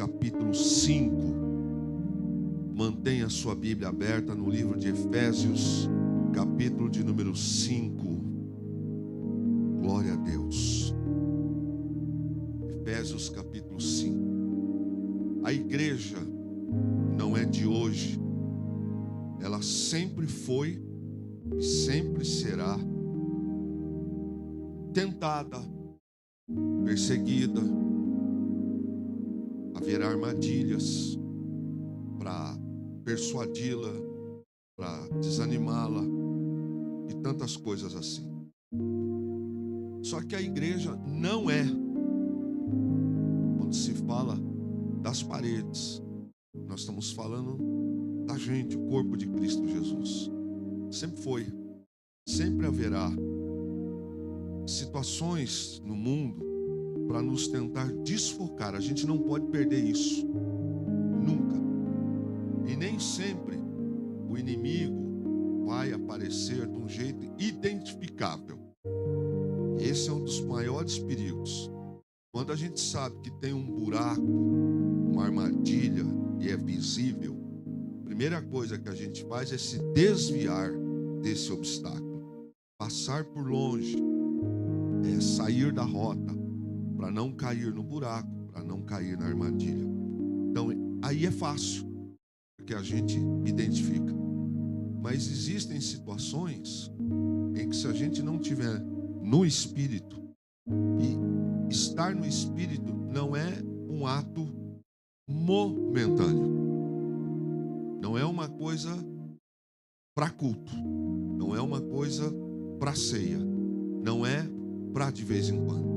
capítulo 5. Mantenha a sua Bíblia aberta no livro de Efésios, capítulo de número 5. Glória a Deus. Efésios capítulo 5. A igreja não é de hoje. Ela sempre foi e sempre será tentada, perseguida. Haverá armadilhas para persuadi-la, para desanimá-la e tantas coisas assim. Só que a igreja não é, quando se fala das paredes, nós estamos falando da gente, o corpo de Cristo Jesus. Sempre foi, sempre haverá situações no mundo para nos tentar desfocar. A gente não pode perder isso, nunca. E nem sempre o inimigo vai aparecer de um jeito identificável. Esse é um dos maiores perigos. Quando a gente sabe que tem um buraco, uma armadilha e é visível, a primeira coisa que a gente faz é se desviar desse obstáculo, passar por longe, sair da rota, para não cair no buraco, para não cair na armadilha. Então, aí é fácil, porque a gente identifica. Mas existem situações em que, se a gente não tiver no Espírito, e estar no Espírito não é um ato momentâneo, não é uma coisa para culto, não é uma coisa para ceia, não é para de vez em quando.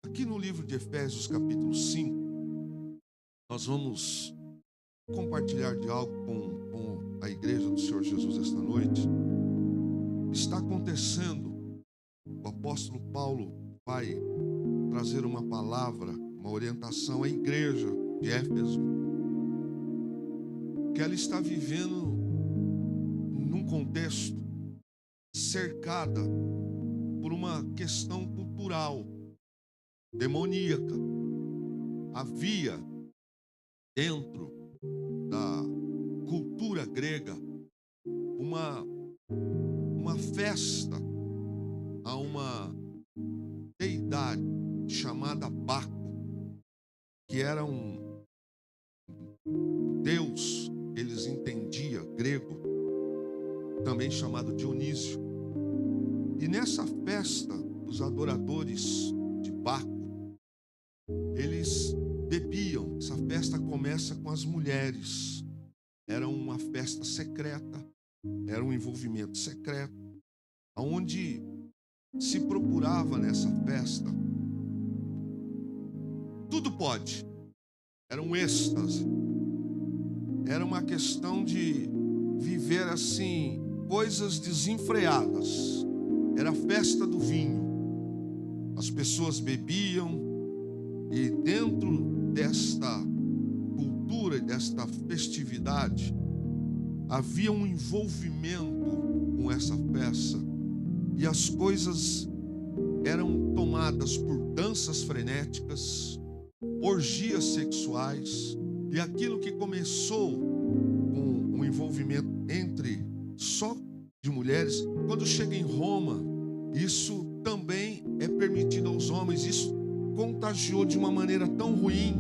Aqui no livro de Efésios capítulo 5, nós vamos compartilhar de algo com a igreja do Senhor Jesus esta noite. Está acontecendo, o apóstolo Paulo vai trazer uma palavra, uma orientação à igreja de Éfeso, que ela está vivendo num contexto cercada por uma questão cultural, demoníaca. Havia dentro da cultura grega uma festa a uma deidade chamada Baco, que era um deus, eles entendiam, grego, também chamado Dionísio. E nessa festa, os adoradores de Baco, eles bebiam. Essa festa começa com as mulheres. Era uma festa secreta, era um envolvimento secreto, onde se procurava nessa festa. Tudo pode. Era um êxtase. Era uma questão de viver assim, coisas desenfreadas. Era a festa do vinho. As pessoas bebiam e dentro desta cultura e desta festividade havia um envolvimento com essa festa e as coisas eram tomadas por danças frenéticas, orgias sexuais, e aquilo que começou com um envolvimento entre só de mulheres, quando chega em Roma, isso também é permitido aos homens. Isso contagiou de uma maneira tão ruim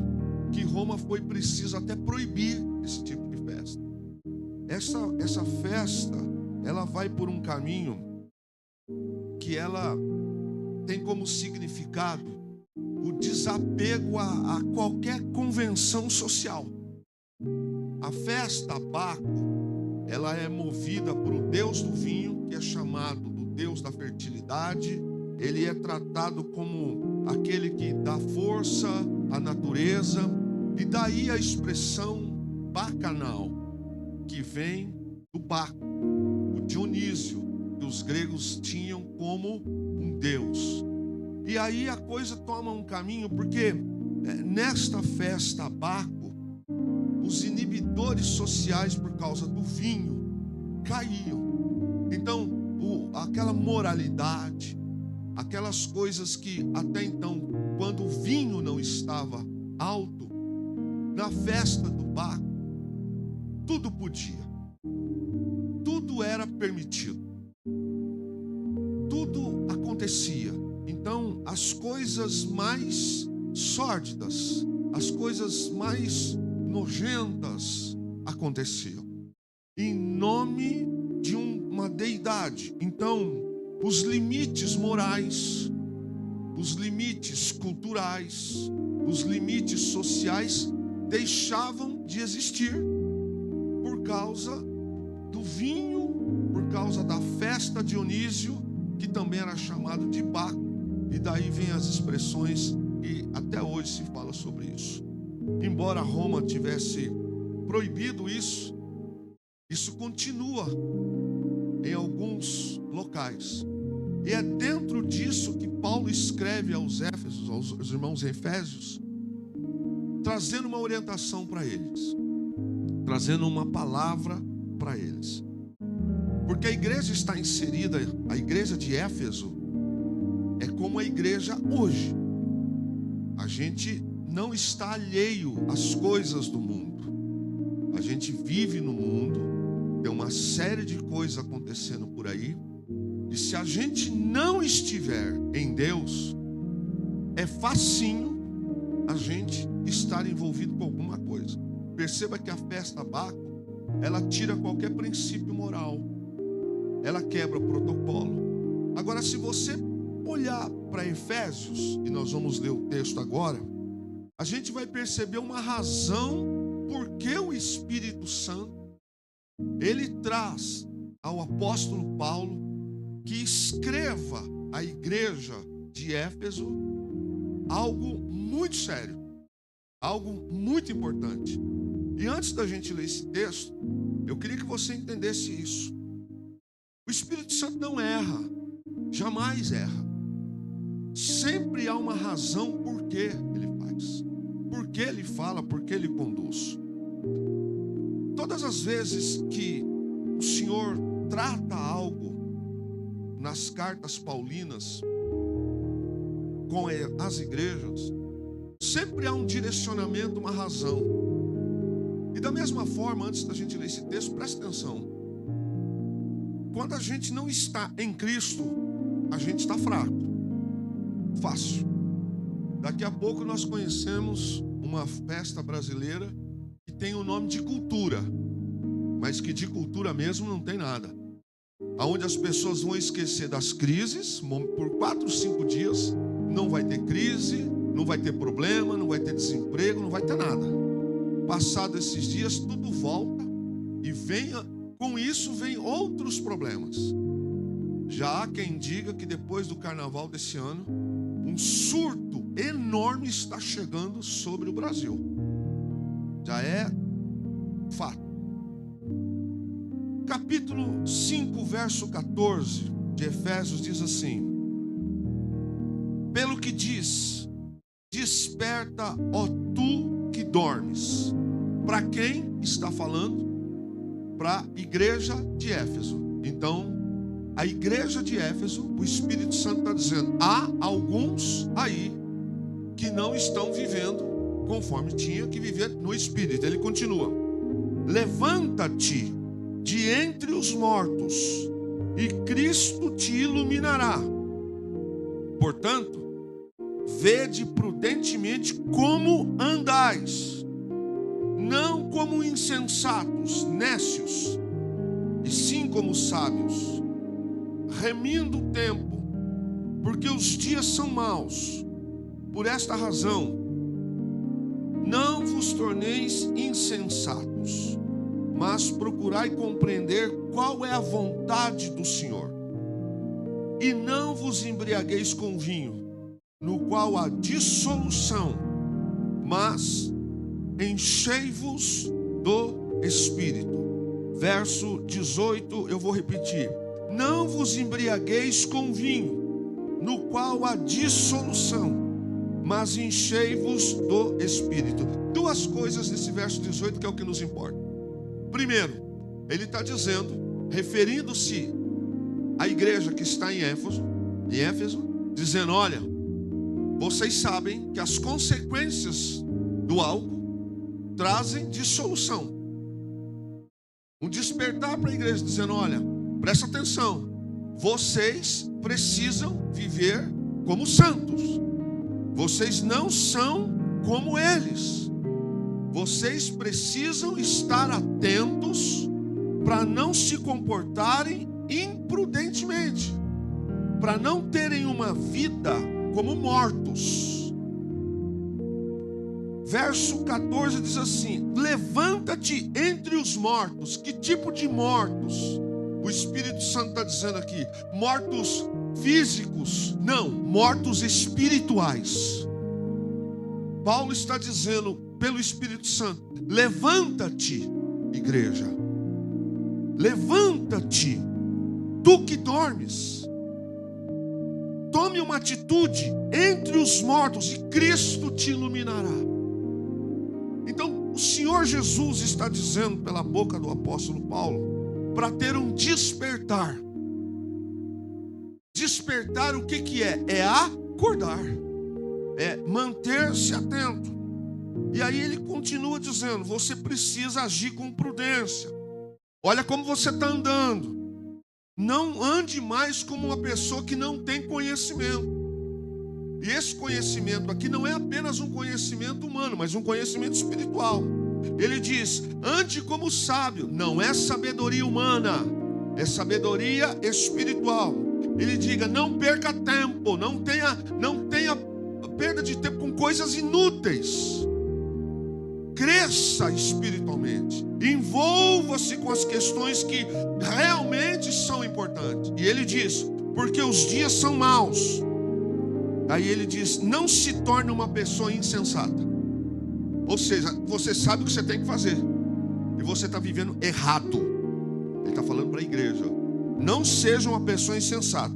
que Roma foi preciso até proibir esse tipo de festa. Essa festa, ela vai por um caminho que ela tem como significado o desapego a qualquer convenção social. A festa Baco, ela é movida por o deus do vinho, que é chamado do deus da fertilidade. Ele é tratado como aquele que dá força à natureza, e daí a expressão bacanal, que vem do Baco, o Dionísio, que os gregos tinham como um deus. E aí a coisa toma um caminho, porque nesta festa Baco, os inibidores sociais por causa do vinho caíam. Então, aquela moralidade, aquelas coisas que até então, quando o vinho não estava alto, na festa do Baco, tudo podia, tudo era permitido, tudo acontecia. Então, as coisas mais sórdidas, as coisas mais nojentas aconteciam, em nome de uma deidade. Então, os limites morais, os limites culturais, os limites sociais deixavam de existir por causa do vinho, por causa da festa Dionísio, que também era chamado de Baco, e daí vem as expressões que até hoje se fala sobre isso. Embora Roma tivesse proibido isso, isso continua em alguns locais. E é dentro disso que Paulo escreve aos Éfesos, aos irmãos Efésios, trazendo uma orientação para eles, trazendo uma palavra para eles. Porque a igreja está inserida, a igreja de Éfeso é como a igreja hoje. A gente não está alheio às coisas do mundo. A gente vive no mundo, tem uma série de coisas acontecendo por aí. E se a gente não estiver em Deus, é facinho a gente estar envolvido com alguma coisa. Perceba que a festa Baco, ela tira qualquer princípio moral, ela quebra o protocolo. Agora, se você olhar para Efésios, e nós vamos ler o texto agora, a gente vai perceber uma razão por que o Espírito Santo, ele traz ao apóstolo Paulo que escreva à igreja de Éfeso algo muito sério, algo muito importante. E antes da gente ler esse texto, eu queria que você entendesse isso. O Espírito Santo não erra, jamais erra. Sempre há uma razão por que ele faz, por que ele fala, por que ele conduz. Todas as vezes que o Senhor trata algo nas cartas paulinas com as igrejas, sempre há um direcionamento, uma razão. E da mesma forma, antes da gente ler esse texto, presta atenção. Quando a gente não está em Cristo, a gente está fraco. Fácil. Daqui a pouco nós conhecemos uma festa brasileira que tem o nome de cultura, mas que de cultura mesmo não tem nada. Aonde as pessoas vão esquecer das crises, por 4, 5 dias, não vai ter crise, não vai ter problema, não vai ter desemprego, não vai ter nada. Passados esses dias, tudo volta e com isso vem outros problemas. Já há quem diga que depois do carnaval desse ano, um surto enorme está chegando sobre o Brasil. Já é fato. Capítulo 5, verso 14 de Efésios diz assim: pelo que diz, desperta, ó tu que dormes. Para quem está falando? Para a igreja de Éfeso. Então, a igreja de Éfeso, o Espírito Santo está dizendo, há alguns aí que não estão vivendo conforme tinha que viver no Espírito. Ele continua: levanta-te de entre os mortos, e Cristo te iluminará. Portanto, vede prudentemente como andais, não como insensatos, nécios, e sim como sábios, remindo o tempo, porque os dias são maus. Por esta razão, não vos torneis insensatos, mas procurai compreender qual é a vontade do Senhor. E não vos embriagueis com vinho, no qual há dissolução, mas enchei-vos do Espírito. Verso 18, eu vou repetir. Não vos embriagueis com vinho, no qual há dissolução, mas enchei-vos do Espírito. Duas coisas nesse verso 18 que é o que nos importa. Primeiro, ele está dizendo, referindo-se à igreja que está em Éfeso, dizendo: olha, vocês sabem que as consequências do álcool trazem dissolução. Um despertar para a igreja, dizendo: olha, presta atenção, vocês precisam viver como santos. Vocês não são como eles. Vocês precisam estar atentos para não se comportarem imprudentemente, para não terem uma vida como mortos. Verso 14 diz assim: levanta-te entre os mortos. Que tipo de mortos? O Espírito Santo está dizendo aqui: mortos físicos? Não, mortos espirituais. Paulo está dizendo pelo Espírito Santo: levanta-te, igreja. Levanta-te, tu que dormes. Tome uma atitude entre os mortos e Cristo te iluminará. Então, o Senhor Jesus está dizendo pela boca do apóstolo Paulo para ter um despertar. Despertar o que é? É acordar. É manter-se atento. E aí ele continua dizendo: você precisa agir com prudência. Olha como você está andando. Não ande mais como uma pessoa que não tem conhecimento. E esse conhecimento aqui não é apenas um conhecimento humano, mas um conhecimento espiritual. Ele diz: ande como sábio. Não é sabedoria humana, é sabedoria espiritual. Ele diga: não perca tempo, não tenha perda de tempo com coisas inúteis. Cresça espiritualmente, envolva-se com as questões que realmente são importantes. E ele diz: porque os dias são maus. Aí ele diz: não se torne uma pessoa insensata. Ou seja, você sabe o que você tem que fazer e você está vivendo errado. Ele está falando para a igreja: não seja uma pessoa insensata.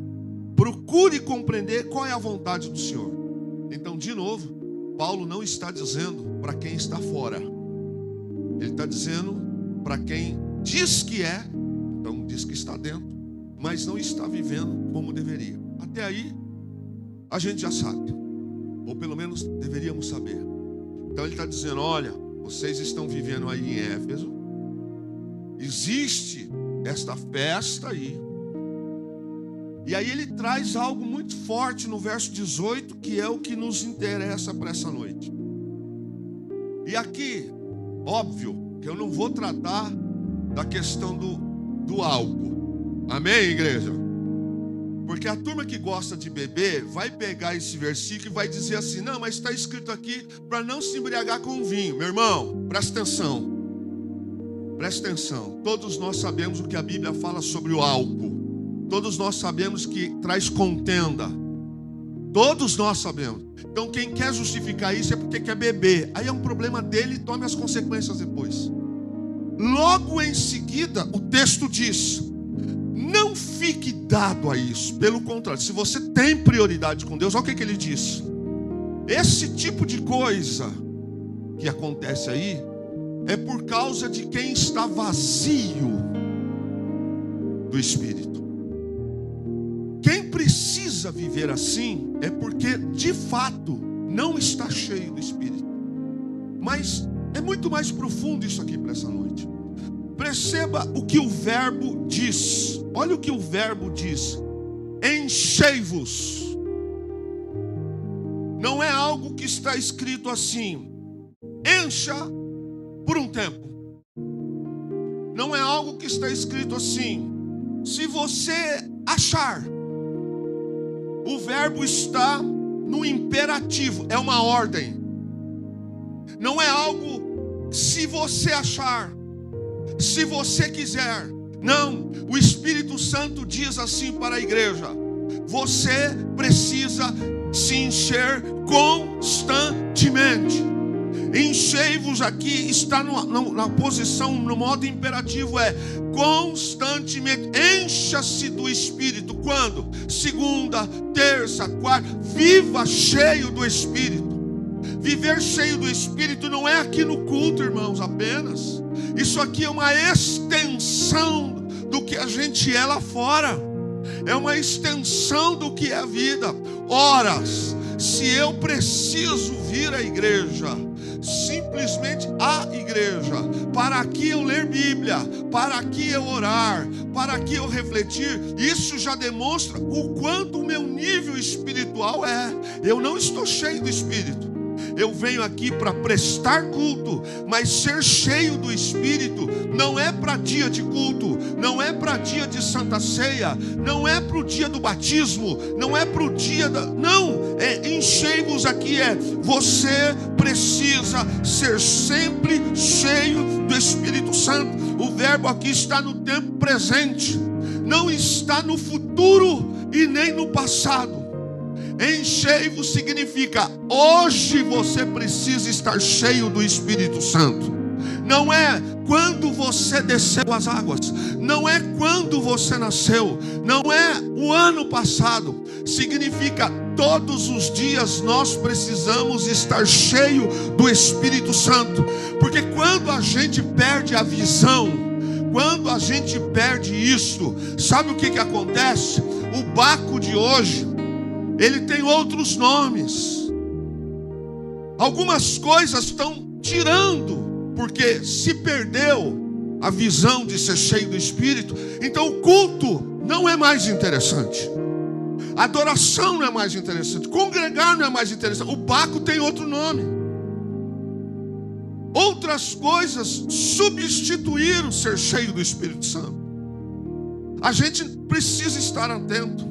Procure compreender qual é a vontade do Senhor. Então, de novo, Paulo não está dizendo para quem está fora. Ele está dizendo para quem diz que é, então diz que está dentro, mas não está vivendo como deveria. Até aí, a gente já sabe, ou pelo menos deveríamos saber. Então ele está dizendo: olha, vocês estão vivendo aí em Éfeso, existe esta festa aí. E aí ele traz algo muito forte no verso 18, que é o que nos interessa para essa noite. E aqui, óbvio, que eu não vou tratar da questão do álcool. Amém, igreja? Porque a turma que gosta de beber vai pegar esse versículo e vai dizer assim: não, mas está escrito aqui para não se embriagar com vinho. Meu irmão, presta atenção. Presta atenção. Todos nós sabemos o que a Bíblia fala sobre o álcool. Todos nós sabemos que traz contenda. Todos nós sabemos. Então quem quer justificar isso é porque quer beber. Aí é um problema dele e tome as consequências depois. Logo em seguida, o texto diz: não fique dado a isso. Pelo contrário, se você tem prioridade com Deus, olha o que ele diz. Esse tipo de coisa que acontece aí é por causa de quem está vazio do Espírito. Quem precisa viver assim é porque de fato não está cheio do Espírito. Mas é muito mais profundo isso aqui para essa noite. Perceba o que o verbo diz. Olha o que o verbo diz: enchei-vos. Não é algo que está escrito assim: encha por um tempo. Não é algo que está escrito assim: se você achar. O verbo está no imperativo, é uma ordem. Não é algo se você achar, se você quiser. Não, o Espírito Santo diz assim para a igreja: você precisa se encher constantemente. Enchei-vos aqui está na posição, no modo imperativo, é constantemente. Encha-se do Espírito. Quando? Segunda, terça, quarta. Viva cheio do Espírito. Viver cheio do Espírito não é aqui no culto, irmãos, apenas. Isso aqui é uma extensão do que a gente é lá fora. é uma extensão do que é a vida. Ora, se eu preciso vir à igreja, simplesmente à igreja, para aqui eu ler Bíblia, para aqui eu orar, para aqui eu refletir, isso já demonstra o quanto o meu nível espiritual é. Eu não estou cheio do Espírito. Eu venho aqui para prestar culto, mas ser cheio do Espírito não é para dia de culto, não é para dia de Santa Ceia, não é para o dia do batismo, não é para o dia da... Não, enchei-vos aqui você precisa ser sempre cheio do Espírito Santo. O verbo aqui está no tempo presente, não está no futuro e nem no passado. Enchei-vos significa hoje você precisa estar cheio do Espírito Santo. Não é quando você desceu as águas, não é quando você nasceu, não é o ano passado. Significa todos os dias nós precisamos estar cheio do Espírito Santo. Porque quando a gente perde a visão, quando a gente perde isso, sabe o que acontece? O Baco de hoje, ele tem outros nomes. Algumas coisas estão tirando, porque se perdeu a visão de ser cheio do Espírito. Então o culto não é mais interessante, a adoração não é mais interessante, congregar não é mais interessante. O Baco tem outro nome. Outras coisas substituíram ser cheio do Espírito Santo. A gente precisa estar atento,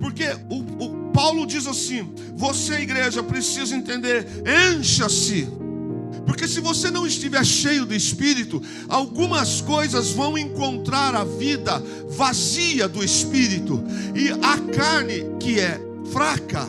porque o Paulo diz assim: você, igreja, precisa entender, encha-se. Porque se você não estiver cheio do Espírito, algumas coisas vão encontrar a vida vazia do Espírito. E a carne que é fraca,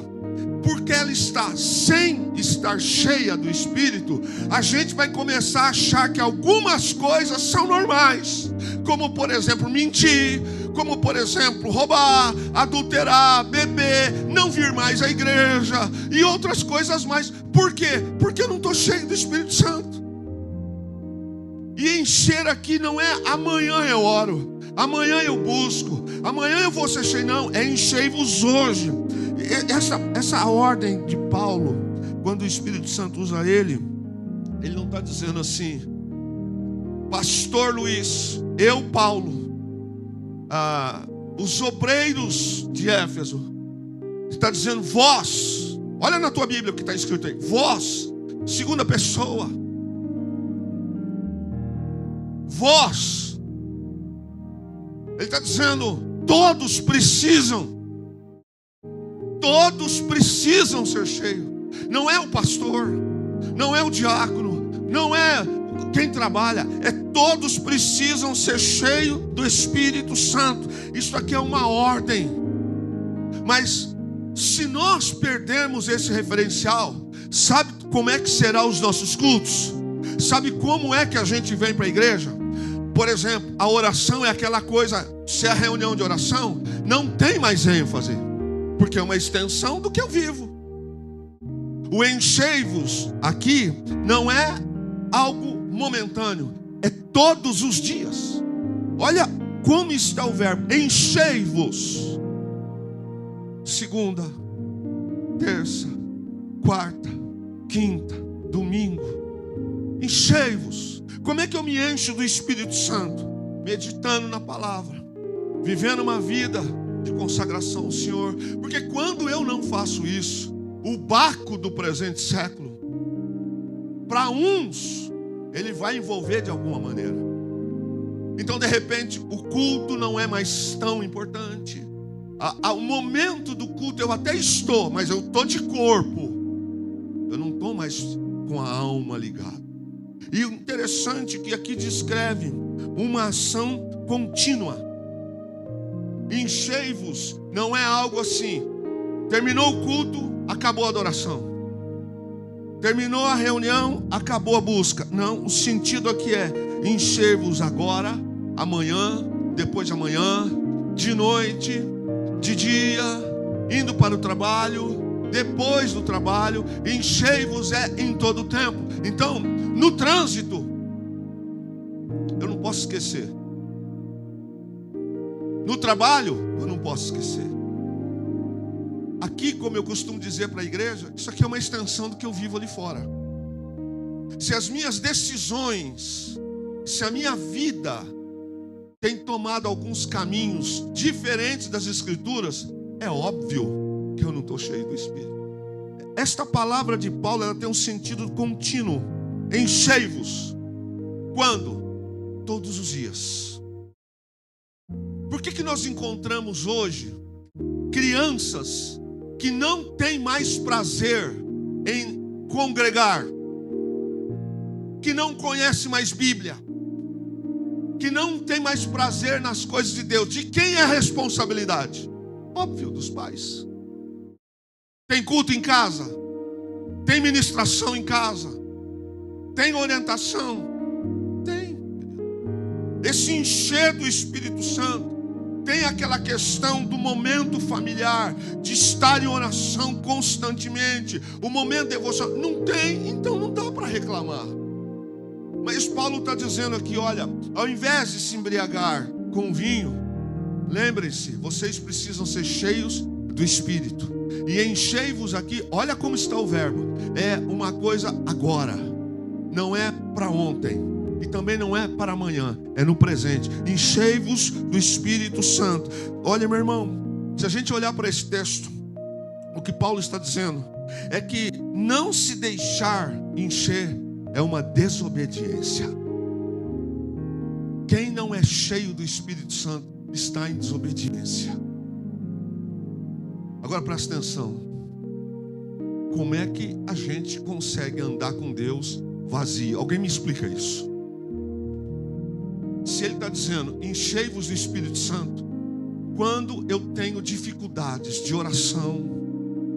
porque ela está sem estar cheia do Espírito, a gente vai começar a achar que algumas coisas são normais. Como por exemplo mentir, como por exemplo roubar, adulterar, beber, não vir mais à igreja e outras coisas mais. Por quê? Porque eu não estou cheio do Espírito Santo. E encher aqui não é amanhã eu oro, amanhã eu busco, amanhã eu vou ser cheio. Não, é enchei-vos hoje. Essa ordem de Paulo, quando o Espírito Santo usa ele não está dizendo assim: Pastor Luiz, eu, Paulo, os obreiros de Éfeso. Está dizendo vós. Olha na tua Bíblia o que está escrito aí: vós, segunda pessoa. Vós. Ele está dizendo todos precisam. Todos precisam ser cheios. Não é o pastor, não é o diácono, não é quem trabalha, é todos precisam ser cheios do Espírito Santo. Isso aqui é uma ordem. Mas se nós perdermos esse referencial, sabe como é que serão os nossos cultos? Sabe como é que a gente vem para a igreja? Por exemplo, a oração é aquela coisa, se é a reunião de oração, não tem mais ênfase, porque é uma extensão do que eu vivo. O enchei-vos aqui não é algo momentâneo, é todos os dias. Olha como está o verbo: enchei-vos. Segunda, terça, quarta, quinta, domingo. Enchei-vos. Como é que eu me encho do Espírito Santo? Meditando na palavra, vivendo uma vida de consagração ao Senhor. Porque quando eu não faço isso, o Baco do presente século, para uns, ele vai envolver de alguma maneira. Então de repente o culto não é mais tão importante. Ao momento do culto eu até estou, mas eu estou de corpo, eu não estou mais com a alma ligada. E o interessante é que aqui descreve uma ação contínua. Enchei-vos não é algo assim: terminou o culto, acabou a adoração, terminou a reunião, acabou a busca. Não, o sentido aqui é encher-vos agora, amanhã, depois de amanhã, de noite, de dia, indo para o trabalho, depois do trabalho. Enchei-vos é em todo o tempo. Então, no trânsito, eu não posso esquecer. No trabalho, eu não posso esquecer. Aqui, como eu costumo dizer para a igreja, isso aqui é uma extensão do que eu vivo ali fora. Se as minhas decisões, se a minha vida tem tomado alguns caminhos diferentes das Escrituras, é óbvio que eu não estou cheio do Espírito. Esta palavra de Paulo, ela tem um sentido contínuo. Enchei-vos. Quando? Todos os dias. Por que nós encontramos hoje crianças que não têm mais prazer em congregar, que não conhecem mais Bíblia, que não tem mais prazer nas coisas de Deus? De quem é a responsabilidade? Óbvio, dos pais. Tem culto em casa, tem ministração em casa, tem orientação, tem. Esse encher do Espírito Santo, tem aquela questão do momento familiar, de estar em oração constantemente, o momento devocional, não tem, então não dá para reclamar. Mas Paulo está dizendo aqui, olha, ao invés de se embriagar com vinho, lembrem-se, vocês precisam ser cheios do Espírito. E enchei-vos aqui, olha como está o verbo, é uma coisa agora, não é para ontem, e também não é para amanhã, é no presente. Enchei-vos do Espírito Santo. Olha, meu irmão, se a gente olhar para esse texto, o que Paulo está dizendo é que não se deixar encher é uma desobediência. Quem não é cheio do Espírito Santo está em desobediência. Agora presta atenção. Como é que a gente consegue andar com Deus vazio? Alguém me explica isso. Se ele está dizendo, enchei-vos do Espírito Santo, quando eu tenho dificuldades de oração,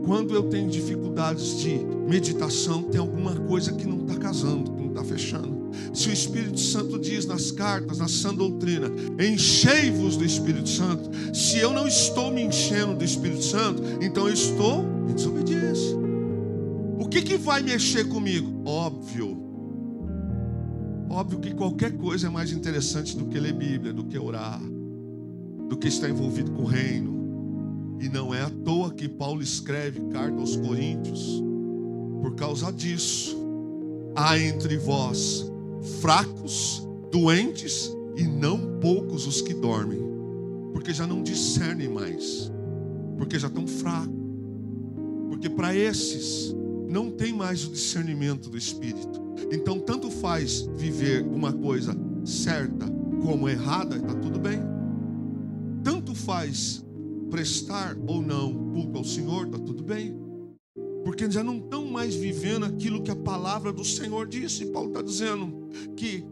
quando eu tenho dificuldades de meditação, tem alguma coisa que não está casando, que não está fechando. Se o Espírito Santo diz nas cartas, na sã doutrina, enchei-vos do Espírito Santo, se eu não estou me enchendo do Espírito Santo, então eu estou em desobediência. O que vai mexer comigo? Óbvio que qualquer coisa é mais interessante do que ler Bíblia, do que orar, do que estar envolvido com o reino. E não é à toa que Paulo escreve carta aos Coríntios. Por causa disso, há entre vós fracos, doentes e não poucos os que dormem, porque já não discernem mais, porque já estão fracos, porque para esses não tem mais o discernimento do Espírito. Então tanto faz viver uma coisa certa como errada, está tudo bem. Tanto faz prestar ou não culto ao Senhor, está tudo bem, porque já não estão mais vivendo aquilo que a palavra do Senhor disse. Paulo está dizendo que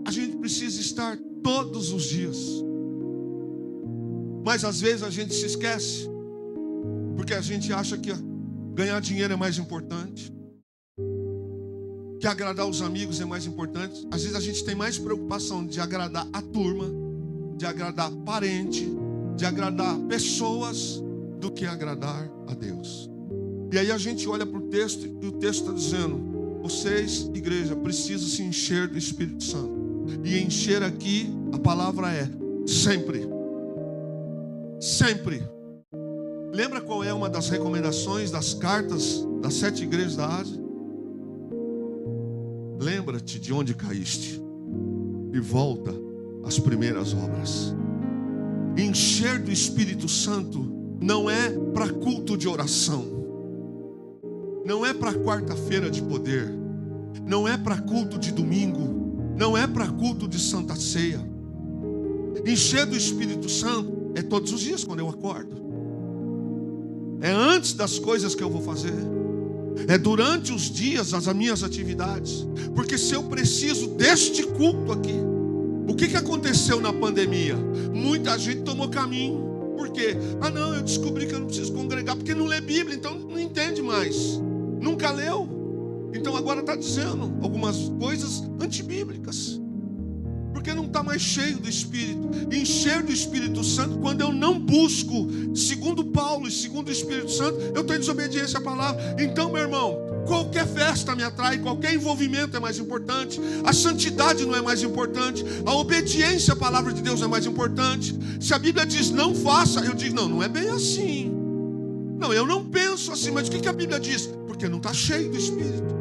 a gente precisa estar todos os dias, mas às vezes a gente se esquece, porque a gente acha que ganhar dinheiro é mais importante, que agradar os amigos é mais importante. Às vezes a gente tem mais preocupação de agradar a turma, de agradar parente, de agradar pessoas, do que agradar a Deus. E aí a gente olha para o texto, e o texto está dizendo, vocês, igreja, precisam se encher do Espírito Santo. E encher aqui, a palavra é sempre. Sempre. Lembra qual é uma das recomendações das cartas das 7 igrejas da Ásia? Lembra-te de onde caíste e volta às primeiras obras. Encher do Espírito Santo não é para culto de oração, não é para quarta-feira de poder, não é para culto de domingo, não é para culto de Santa Ceia. Encher do Espírito Santo é todos os dias quando eu acordo, é antes das coisas que eu vou fazer, é durante os dias as minhas atividades. Porque se eu preciso deste culto aqui, o que aconteceu na pandemia? Muita gente tomou caminho. Por quê? Não, eu descobri que eu não preciso congregar, porque não lê Bíblia, então não entende mais, nunca leu, então agora está dizendo algumas coisas antibíblicas, porque não está mais cheio do Espírito. Encher do Espírito Santo, quando eu não busco segundo Paulo e segundo o Espírito Santo, eu estou em desobediência à palavra. Então, meu irmão, Qualquer festa me atrai, qualquer envolvimento é mais importante. A santidade não é mais importante. A obediência à palavra de Deus é mais importante. Se a Bíblia diz não faça, eu digo não é bem assim. Não, eu não penso assim, mas o que a Bíblia diz? Porque não está cheio do Espírito.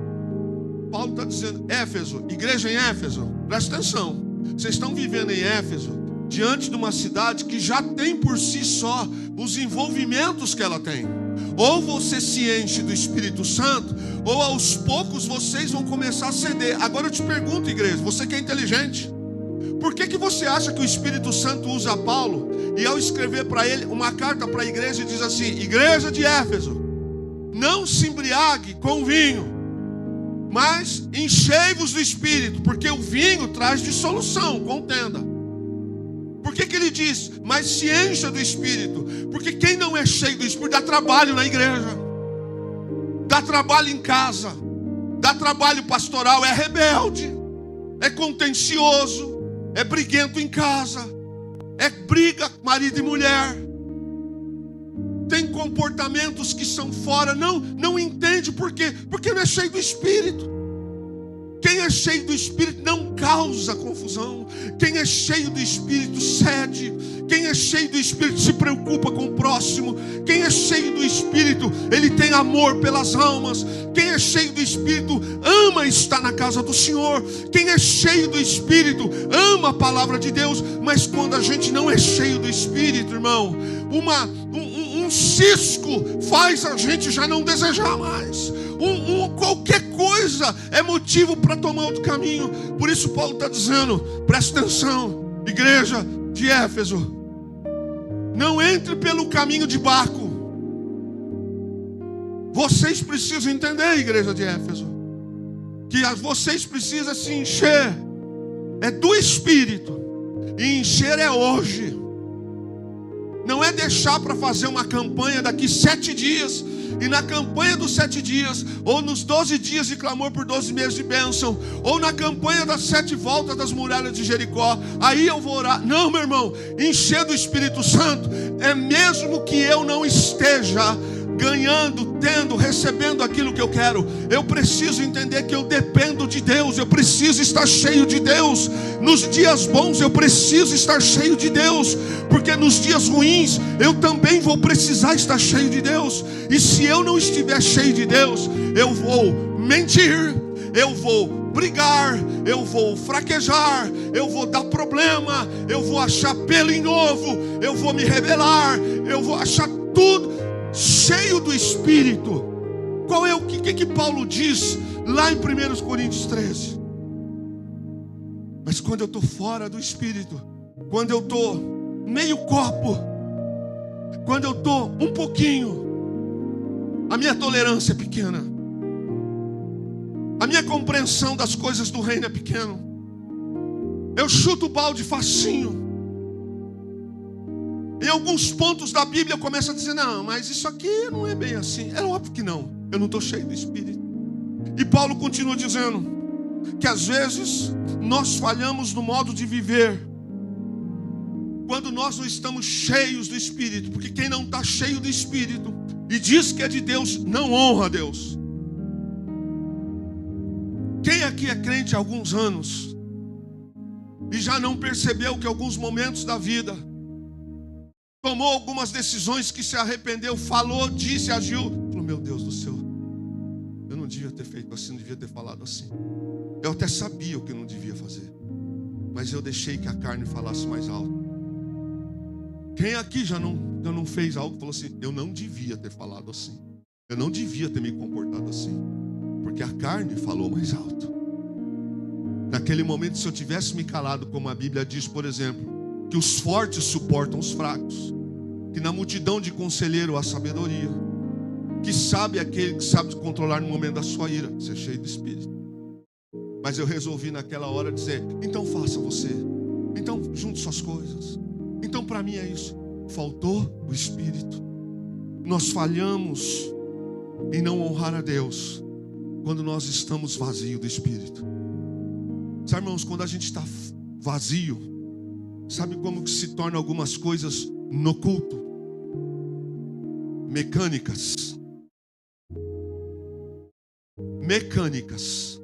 Paulo está dizendo, Éfeso, igreja em Éfeso, presta atenção. Vocês estão vivendo em Éfeso, diante de uma cidade que já tem por si só os envolvimentos que ela tem. Ou você se enche do Espírito Santo, ou aos poucos vocês vão começar a ceder. Agora eu te pergunto, igreja, você que é inteligente, por que você acha que o Espírito Santo usa Paulo e ao escrever para ele uma carta para a igreja diz assim, igreja de Éfeso, não se embriague com vinho, mas enchei-vos do Espírito, porque o vinho traz dissolução, contenda. Por que ele diz, mas se encha do Espírito? Porque quem não é cheio do Espírito dá trabalho na igreja, dá trabalho em casa, dá trabalho pastoral, é rebelde, é contencioso, é briguento em casa, é briga marido e mulher, tem comportamentos que são fora, não entende por quê? Porque não é cheio do Espírito. Quem é cheio do Espírito não causa confusão. Quem é cheio do Espírito cede. Quem é cheio do Espírito se preocupa com o próximo. Quem é cheio do Espírito, ele tem amor pelas almas. Quem é cheio do Espírito ama estar na casa do Senhor. Quem é cheio do Espírito ama a palavra de Deus. Mas quando a gente não é cheio do Espírito, irmão, um cisco faz a gente já não desejar mais. Qualquer coisa é motivo para tomar outro caminho. Por isso Paulo está dizendo, presta atenção, igreja de Éfeso, não entre pelo caminho de barco. Vocês precisam entender, igreja de Éfeso, que vocês precisam se encher é do Espírito. E encher é hoje. Não é deixar para fazer uma campanha daqui 7 dias. E na campanha dos 7 dias, ou nos 12 dias de clamor por 12 meses de bênção, ou na campanha das 7 voltas das muralhas de Jericó, aí eu vou orar. Não, meu irmão, encher do Espírito Santo é mesmo que eu não esteja ganhando, tendo, recebendo aquilo que eu quero, eu preciso entender que eu dependo de Deus, eu preciso estar cheio de Deus. Nos dias bons eu preciso estar cheio de Deus, porque nos dias ruins eu também vou precisar estar cheio de Deus. E se eu não estiver cheio de Deus, eu vou mentir, eu vou brigar, eu vou fraquejar, eu vou dar problema, eu vou achar pelo em ovo, eu vou me rebelar, eu vou achar tudo cheio do Espírito. Qual é o que Paulo diz lá em 1 Coríntios 13? Mas quando eu estou fora do Espírito, quando eu estou meio copo, quando eu estou um pouquinho, a minha tolerância é pequena, a minha compreensão das coisas do reino é pequena, eu chuto o balde facinho. Em alguns pontos da Bíblia eu começo a dizer, não, mas isso aqui não é bem assim. É óbvio que não, eu não estou cheio do Espírito. E Paulo continua dizendo que às vezes nós falhamos no modo de viver quando nós não estamos cheios do Espírito. Porque quem não está cheio do Espírito e diz que é de Deus, não honra a Deus. Quem aqui é crente há alguns anos e já não percebeu que em alguns momentos da vida tomou algumas decisões que se arrependeu, falou, disse, agiu, falou, meu Deus do céu, eu não devia ter feito assim, não devia ter falado assim. Eu até sabia o que eu não devia fazer, mas eu deixei que a carne falasse mais alto. Quem aqui já não fez algo e falou assim, eu não devia ter falado assim, eu não devia ter me comportado assim, porque a carne falou mais alto. Naquele momento, se eu tivesse me calado, como a Bíblia diz, por exemplo, que os fortes suportam os fracos, que na multidão de conselheiro há sabedoria, que sabe aquele que sabe controlar no momento da sua ira, ser cheio do Espírito. Mas eu resolvi naquela hora dizer, então faça você, então junte suas coisas, então para mim é isso. Faltou o Espírito. Nós falhamos em não honrar a Deus quando nós estamos vazios do Espírito. Sabe, irmãos, quando a gente está vazio, sabe como que se tornam algumas coisas no culto? Mecânicas. mecânicas.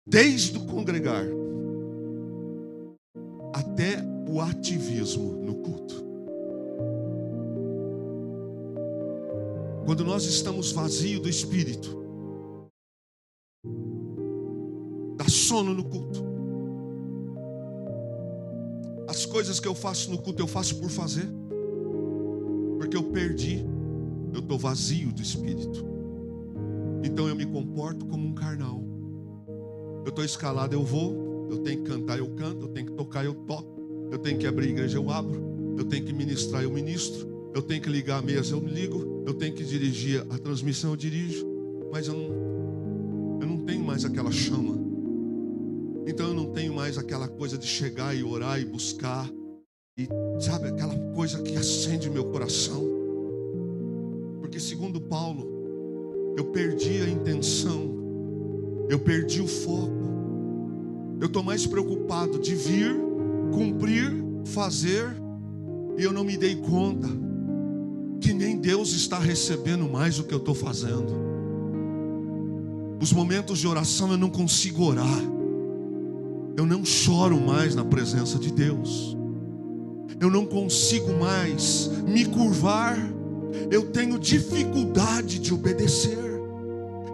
Desde o congregar até o ativismo no culto. Quando nós estamos vazios do Espírito, dá sono no culto. As coisas que eu faço no culto, eu faço por fazer, porque eu perdi, eu estou vazio do Espírito. Então eu me comporto como um carnal. Eu estou escalado, eu vou. Eu tenho que cantar, eu canto. Eu tenho que tocar, eu toco. Eu tenho que abrir a igreja, eu abro. Eu tenho que ministrar, eu ministro. Eu tenho que ligar a mesa, eu ligo. Eu tenho que dirigir a transmissão, eu dirijo. Mas eu não tenho mais aquela chama. Então eu não tenho mais aquela coisa de chegar e orar e buscar. E sabe, aquela coisa que acende meu coração. Porque segundo Paulo, eu perdi a intenção. Eu perdi o foco. Eu estou mais preocupado de vir, cumprir, fazer. E eu não me dei conta que nem Deus está recebendo mais o que eu estou fazendo. Os momentos de oração eu não consigo orar. Eu não choro mais na presença de Deus. Eu não consigo mais me curvar. Eu tenho dificuldade de obedecer.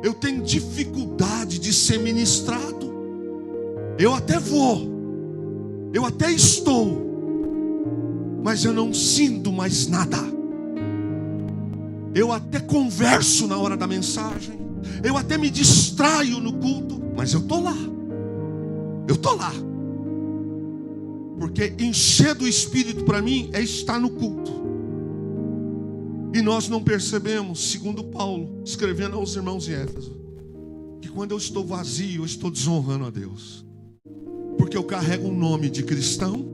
Eu tenho dificuldade de ser ministrado. Eu até vou, eu até estou, mas eu não sinto mais nada. Eu até converso na hora da mensagem, eu até me distraio no culto, mas eu estou lá. Eu estou lá. Porque encher do Espírito para mim é estar no culto. E nós não percebemos, segundo Paulo, escrevendo aos irmãos em Éfeso, que quando eu estou vazio, eu estou desonrando a Deus. Porque eu carrego um nome de cristão,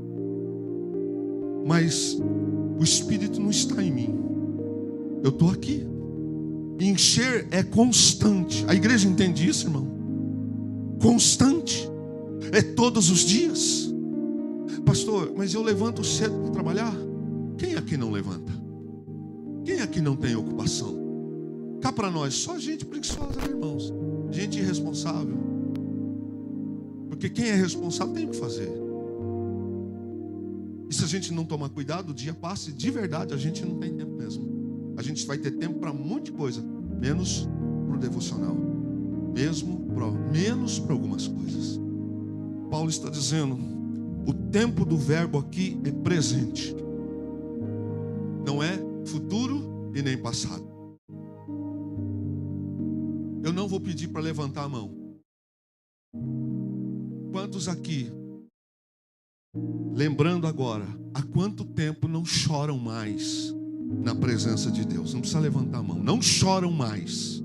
mas o Espírito não está em mim. Eu estou aqui. E encher é constante. A igreja entende isso, irmão? Constante. É todos os dias. Pastor, mas eu levanto cedo para trabalhar? Quem aqui não levanta? Quem aqui não tem ocupação? Cá para nós, só gente preguiçosa, né, irmãos? Gente irresponsável. Porque quem é responsável tem o que fazer. E se a gente não tomar cuidado, o dia passa e de verdade a gente não tem tempo mesmo. A gente vai ter tempo para muita coisa, menos para o devocional. Menos para algumas coisas. Paulo está dizendo, o tempo do verbo aqui é presente. Não é futuro e nem passado. Eu não vou pedir para levantar a mão. Quantos aqui, lembrando agora, há quanto tempo não choram mais na presença de Deus? Não precisa levantar a mão. Não choram mais.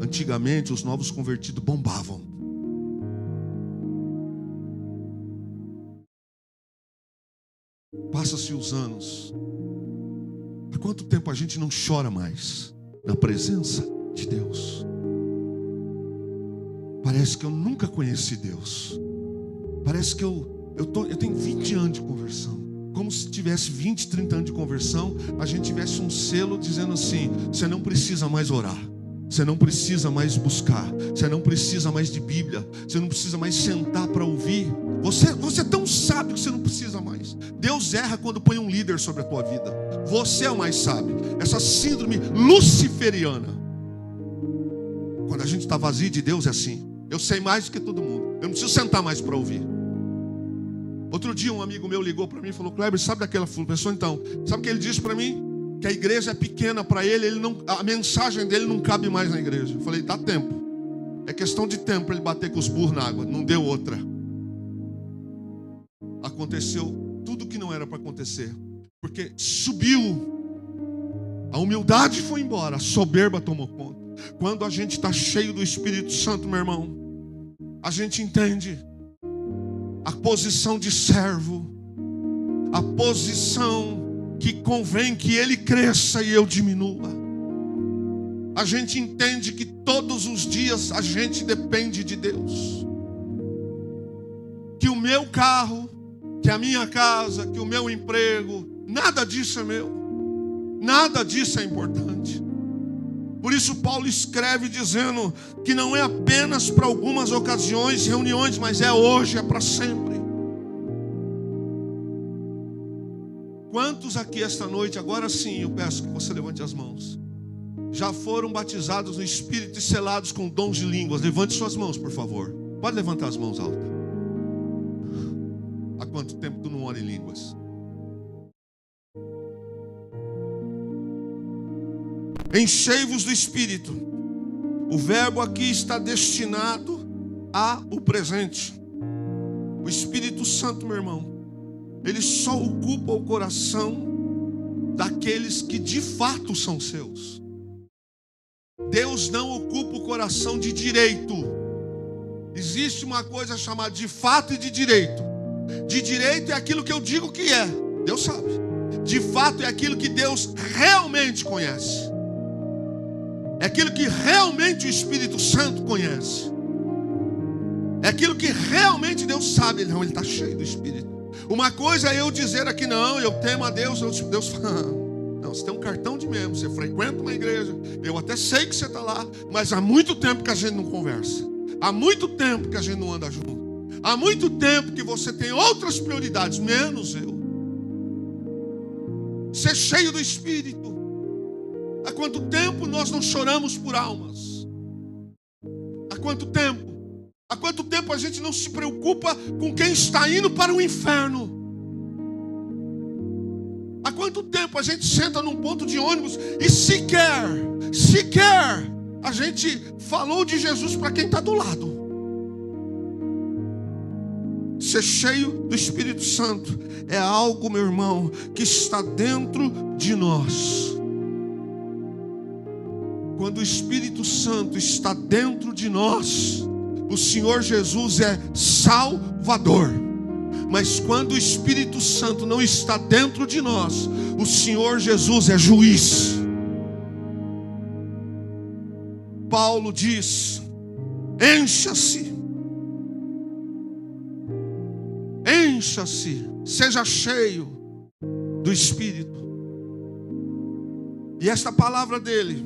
Antigamente os novos convertidos bombavam. Passa-se os anos. Há quanto tempo a gente não chora mais na presença de Deus? Parece que eu nunca conheci Deus. Parece que eu tenho 20 anos de conversão. Como se tivesse 20, 30 anos de conversão, a gente tivesse um selo dizendo assim: você não precisa mais orar, você não precisa mais buscar, você não precisa mais de Bíblia, você não precisa mais sentar para ouvir. Você é tão sábio que você não precisa mais. Deus erra quando põe um líder sobre a tua vida. Você é o mais sábio. Essa síndrome luciferiana. Quando a gente está vazio de Deus é assim. Eu sei mais do que todo mundo. Eu não preciso sentar mais para ouvir. Outro dia um amigo meu ligou para mim e falou: Kleber, sabe daquela pessoa então? Sabe o que ele disse para mim? Que a igreja é pequena para ele, a mensagem dele não cabe mais na igreja. Eu falei: dá tempo. É questão de tempo para ele bater com os burros na água. Não deu outra. Aconteceu tudo que não era para acontecer. Porque subiu. A humildade foi embora. A soberba tomou conta. Quando a gente está cheio do Espírito Santo, meu irmão, a gente entende a posição de servo, a posição que convém que ele cresça e eu diminua. A gente entende que todos os dias a gente depende de Deus. Que o meu carro, que a minha casa, que o meu emprego, nada disso é meu. Nada disso é importante. Por isso Paulo escreve dizendo que não é apenas para algumas ocasiões, reuniões, mas é hoje, é para sempre. Quantos aqui esta noite, agora sim eu peço que você levante as mãos, já foram batizados no Espírito e selados com dons de línguas? Levante suas mãos, por favor. Pode levantar as mãos altas. Há quanto tempo tu não ora em línguas? Enchei-vos do Espírito. O verbo aqui está destinado ao presente. O Espírito Santo, meu irmão, ele só ocupa o coração daqueles que de fato são seus. Deus não ocupa o coração de direito. Existe uma coisa chamada de fato e de direito. De direito é aquilo que eu digo que é, Deus sabe. De fato é aquilo que Deus realmente conhece. É aquilo que realmente o Espírito Santo conhece. É aquilo que realmente Deus sabe. Não, ele está cheio do Espírito. Uma coisa é eu dizer aqui, não, eu temo a Deus. Deus fala, não, você tem um cartão de membro, você frequenta uma igreja. Eu até sei que você está lá, mas há muito tempo que a gente não conversa. Há muito tempo que a gente não anda junto. Há muito tempo que você tem outras prioridades, menos eu. Ser cheio do Espírito. Há quanto tempo nós não choramos por almas? Há quanto tempo? Há quanto tempo a gente não se preocupa com quem está indo para o inferno? Há quanto tempo a gente senta num ponto de ônibus e sequer a gente falou de Jesus para quem está do lado? Ser cheio do Espírito Santo é algo, meu irmão, que está dentro de nós. Quando o Espírito Santo está dentro de nós, o Senhor Jesus é Salvador. Mas quando o Espírito Santo não está dentro de nós, o Senhor Jesus é juiz. Paulo diz: encha-se, seja cheio do Espírito. E esta palavra dele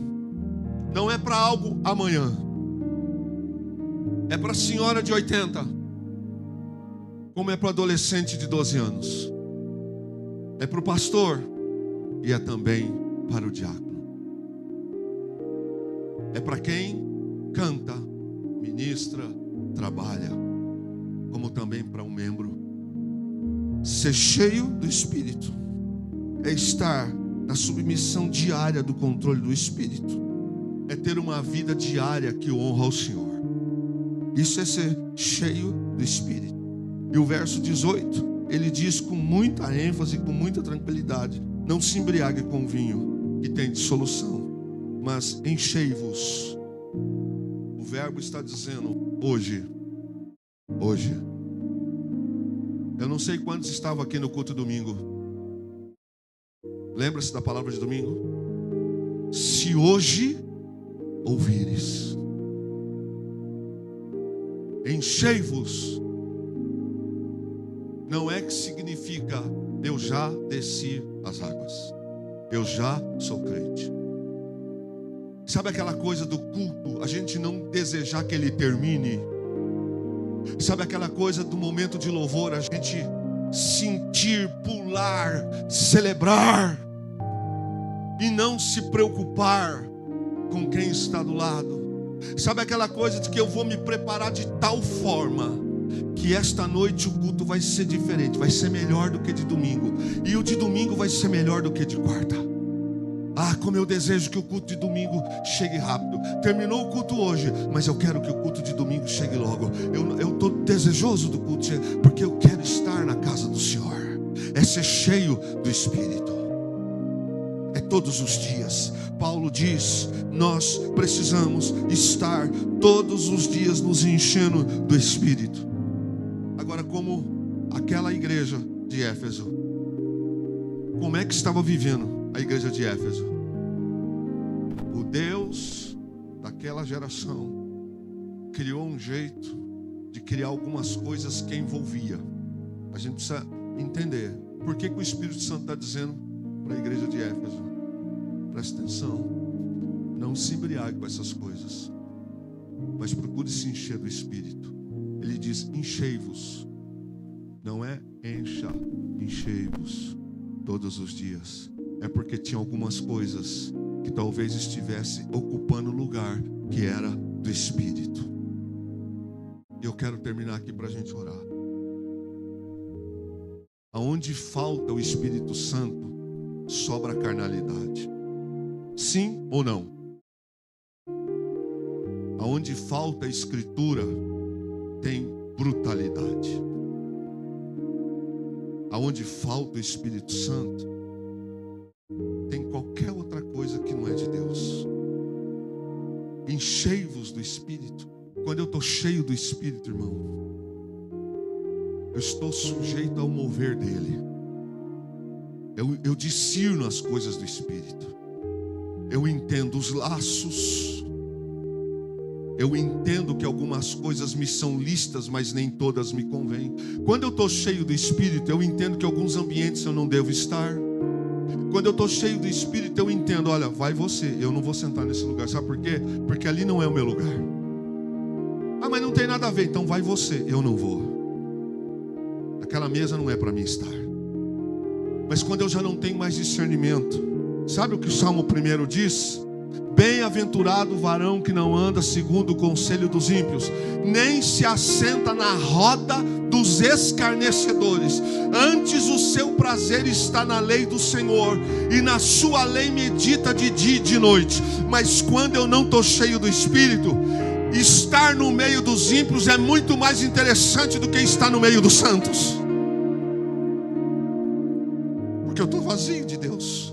não é para algo amanhã. É para a senhora de 80, como é para o adolescente de 12 anos. É para o pastor e é também para o diácono. É para quem canta, ministra, trabalha, como também para um membro. Ser cheio do Espírito é estar na submissão diária do controle do Espírito. É ter uma vida diária que honra ao Senhor. Isso é ser cheio do Espírito. E o verso 18, ele diz com muita ênfase, com muita tranquilidade: não se embriague com vinho, que tem dissolução, mas enchei-vos. O verbo está dizendo hoje. Eu não sei quantos estavam aqui no culto domingo. Lembra-se da palavra de domingo? Se hoje ouvires, enchei-vos. Não é que significa eu já desci as águas, eu já sou crente. Sabe aquela coisa do culto, a gente não desejar que ele termine? Sabe aquela coisa do momento de louvor, a gente sentir, pular, celebrar e não se preocupar com quem está do lado? Sabe aquela coisa de que eu vou me preparar de tal forma que esta noite o culto vai ser diferente, vai ser melhor do que de domingo, e o de domingo vai ser melhor do que de quarta. Ah, como eu desejo que o culto de domingo chegue rápido. Terminou o culto hoje, mas eu quero que o culto de domingo chegue logo. Eu estou desejoso do culto, porque eu quero estar na casa do Senhor. É ser cheio do Espírito. É todos os dias. Paulo diz: nós precisamos estar todos os dias nos enchendo do Espírito. Agora, como aquela igreja de Éfeso, como é que estava vivendo a igreja de Éfeso? O Deus daquela geração criou um jeito de criar algumas coisas que envolvia. A gente precisa entender por que o Espírito Santo está dizendo para a igreja de Éfeso: presta atenção, não se embriague com essas coisas, mas procure se encher do Espírito. Ele diz: enchei-vos, não é encha, enchei-vos todos os dias. É porque tinha algumas coisas que talvez estivesse ocupando o lugar que era do Espírito. E eu quero terminar aqui para a gente orar. Aonde falta o Espírito Santo, sobra carnalidade. Sim ou não? Aonde falta a Escritura, tem brutalidade. Aonde falta o Espírito Santo, tem qualquer outra coisa que não é de Deus. Enchei-vos do Espírito. Quando eu estou cheio do Espírito, irmão, eu estou sujeito ao mover dele. Eu discerno as coisas do Espírito. Eu entendo os laços. Eu entendo que algumas coisas me são lícitas, mas nem todas me convêm. Quando eu estou cheio do Espírito, eu entendo que alguns ambientes eu não devo estar. Quando eu estou cheio do Espírito, eu entendo: olha, vai você, eu não vou sentar nesse lugar. Sabe por quê? Porque ali não é o meu lugar. Ah, mas não tem nada a ver. Então vai você, eu não vou. Aquela mesa não é para mim estar. Mas quando eu já não tenho mais discernimento, sabe o que o Salmo 1 diz? Bem-aventurado o varão que não anda segundo o conselho dos ímpios, nem se assenta na roda dos escarnecedores. Antes o seu prazer está na lei do Senhor, e na sua lei medita de dia e de noite. Mas quando eu não estou cheio do Espírito, estar no meio dos ímpios é muito mais interessante do que estar no meio dos santos. Porque eu estou vazio de Deus.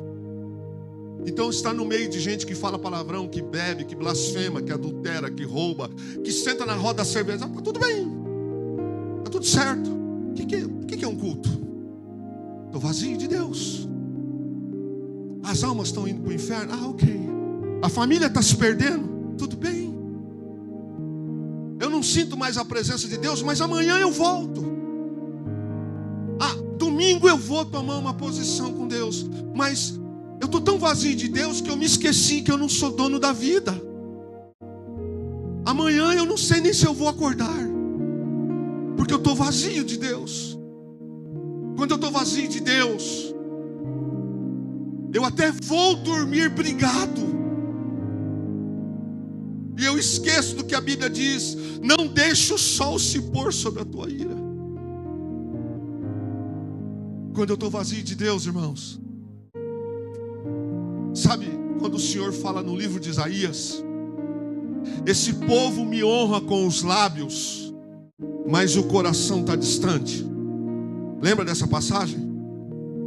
Então estar no meio de gente que fala palavrão, que bebe, que blasfema, que adultera, que rouba, que senta na roda da cerveja, está tudo bem, está tudo certo. O que é um culto? Estou vazio de Deus. As almas estão indo para o inferno? Ah, ok. A família está se perdendo? Tudo bem. Eu não sinto mais a presença de Deus, mas amanhã eu volto. Ah, domingo eu vou tomar uma posição com Deus, mas eu estou tão vazio de Deus que eu me esqueci que eu não sou dono da vida. Amanhã eu não sei nem se eu vou acordar, porque eu estou vazio de Deus. Quando eu estou vazio de Deus, eu até vou dormir brigado, e eu esqueço do que a Bíblia diz: não deixe o sol se pôr sobre a tua ira. Quando eu estou vazio de Deus, irmãos, sabe quando o Senhor fala no livro de Isaías: esse povo me honra com os lábios, mas o coração está distante. Lembra dessa passagem?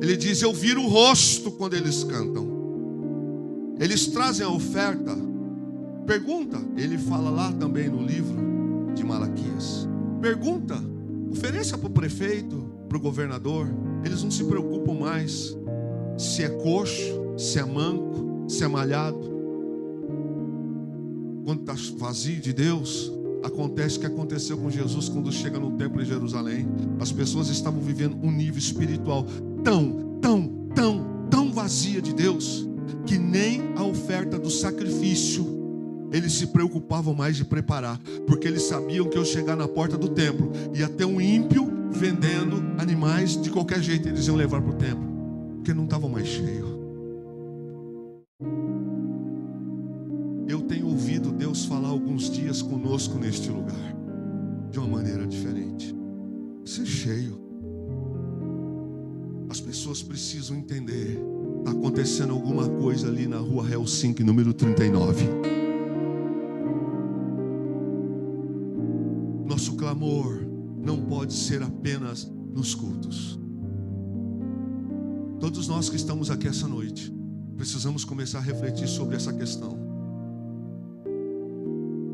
Ele diz: eu viro o rosto quando eles cantam. Eles trazem a oferta. Pergunta, ele fala lá também no livro de Malaquias. Pergunta, ofereça para o prefeito, para o governador. Eles não se preocupam mais se é coxo, se é manco, se é malhado. Quando está vazio de Deus, acontece o que aconteceu com Jesus quando chega no templo de Jerusalém. As pessoas estavam vivendo um nível espiritual tão vazia de Deus, que nem a oferta do sacrifício eles se preocupavam mais de preparar, porque eles sabiam que ao chegar na porta do templo ia ter um ímpio vendendo animais de qualquer jeito. Eles iam levar para o templo, porque não estavam mais cheios. Eu tenho ouvido Deus falar alguns dias conosco neste lugar, de uma maneira diferente. Ser cheio. As pessoas precisam entender: está acontecendo alguma coisa ali na rua Helsinki, número 39. Nosso clamor não pode ser apenas nos cultos. Todos nós que estamos aqui essa noite precisamos começar a refletir sobre essa questão.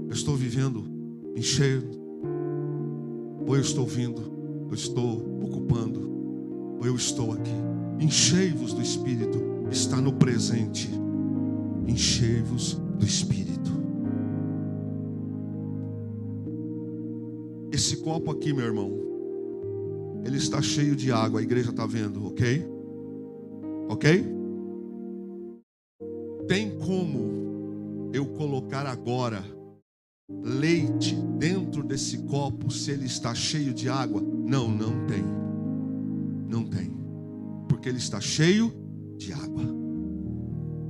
Eu estou vivendo encheio, ou eu estou vindo, eu estou ocupando, ou eu estou aqui? Enchei-vos do Espírito, está no presente. Enchei-vos do Espírito. Esse copo aqui, meu irmão, ele está cheio de água. A igreja está vendo, ok? Ok? Tem como eu colocar agora leite dentro desse copo se ele está cheio de água? Não, não tem. Não tem. Porque ele está cheio de água.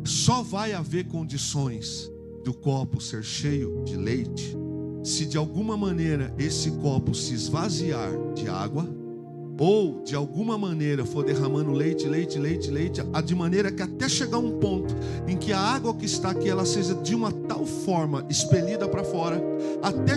Só vai haver condições do copo ser cheio de leite se de alguma maneira esse copo se esvaziar de água, ou de alguma maneira for derramando leite, de maneira que até chegar um ponto em que a água que está aqui ela seja de uma tal forma expelida para fora, até